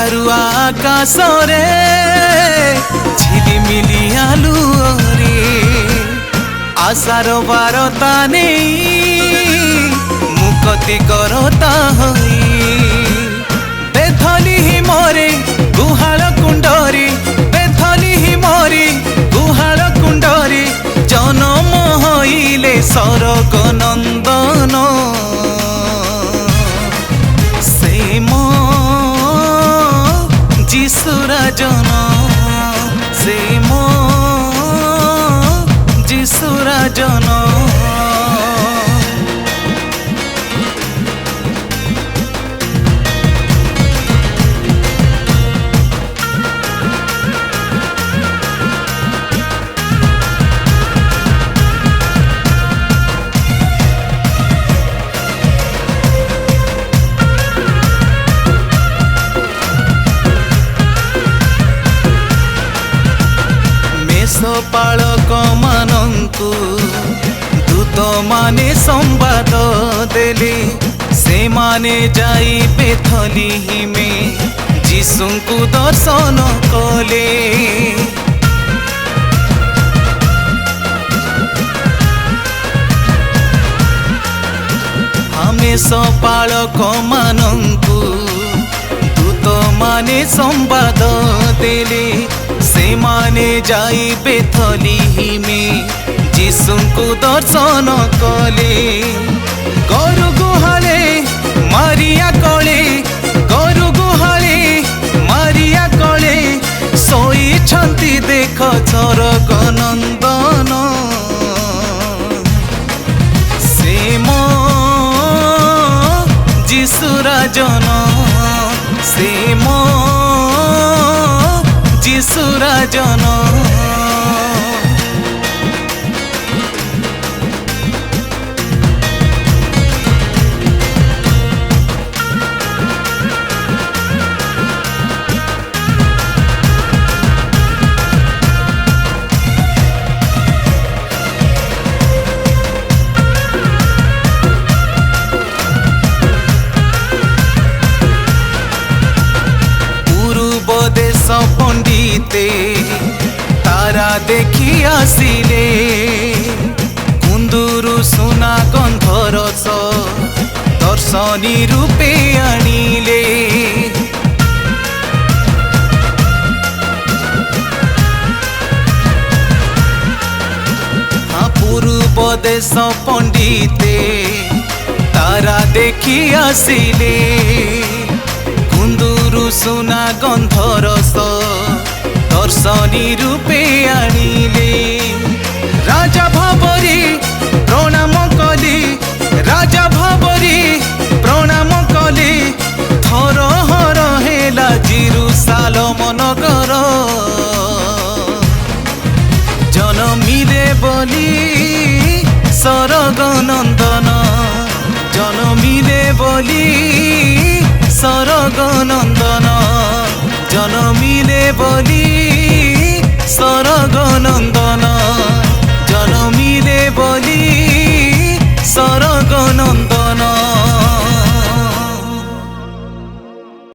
ଅନ୍ଧାରୁ ଆକାଶରେ ଝିଲିମିଲି ଆଲୁଅରେ ଆଶାର ବାରତା ନେଇ ମୁକତି କରତା ହୋଇ ବେଥଲି ହିମରେ ଗୁହାଳ କୁଣ୍ଡରେ ବେଥଲି ହିମରେ ଗୁହାଳ କୁଣ୍ଡରେ ଜନମ ହୋଇଲେ ସରଗ ନନ୍ଦନ ସେ ମୋ ଯିଶୁରାଜନ ସେ ମୋ ଯିଶୁରାଜନ ପାଳକ ମାନଙ୍କୁ ଦୂତ ମାନେ ସମ୍ବାଦ ଦେଲେ ସେମାନେ ଯାଇ ବେଥଲିହିମେ ଯୀଶୁଙ୍କୁ ଦର୍ଶନ କଲେ ଆମେ ପାଳକ ମାନଙ୍କୁ ଦୂତ ମାନେ ସମ୍ବାଦ ଦେଲେ ସେମାନେ ଯାଇ ବେଥଲିହିମେ ଯୀଶୁଙ୍କୁ ଦର୍ଶନ କଲେ ଗରୁ ଗୁହାଳେ ମାରିଆ କଳେ ଗରୁ ଗୁହାଳେ ମାରିଆ କଳେ ଶୋଇଛନ୍ତି ଦେଖ ସରଗ ନନ୍ଦନ ସେ ମୋ ଯିଶୁରାଜନ ସେ ମୋ ଯିଶୁରାଜନ ଦେଶ ପଣ୍ଡିତେ ତାରା ଦେଖି ଆସିଲେ କୁନ୍ଦୁରୁ ସୁନା ଗନ୍ଧରସ ଦର୍ଶନୀ ରୂପେ ଆଣିଲେ ପୂର୍ବ ଦେଶ ପଣ୍ଡିତେ ତାରା ଦେଖି ଆସିଲେ କୁନ୍ଦୁରୁ ସୁନା ଗନ୍ଧରସ ଦର୍ଶନୀ ରୂପେ ଆଣିଲେ ରାଜା ଭାବରେ ପ୍ରଣାମ କଲେ ରାଜା ଭାବରେ ପ୍ରଣାମ କଲେ ଥରହର ହେଲା ଜେରୁସାଲେମ ନଗର ଜନମିଲେ ବୋଲି ସରଗ ନନ୍ଦନ ଜନମିଲେ ବୋଲି ସରଗ ନନ୍ଦନ ଜନମିଲେ ବୋଲି ସରଗ ନନ୍ଦନ।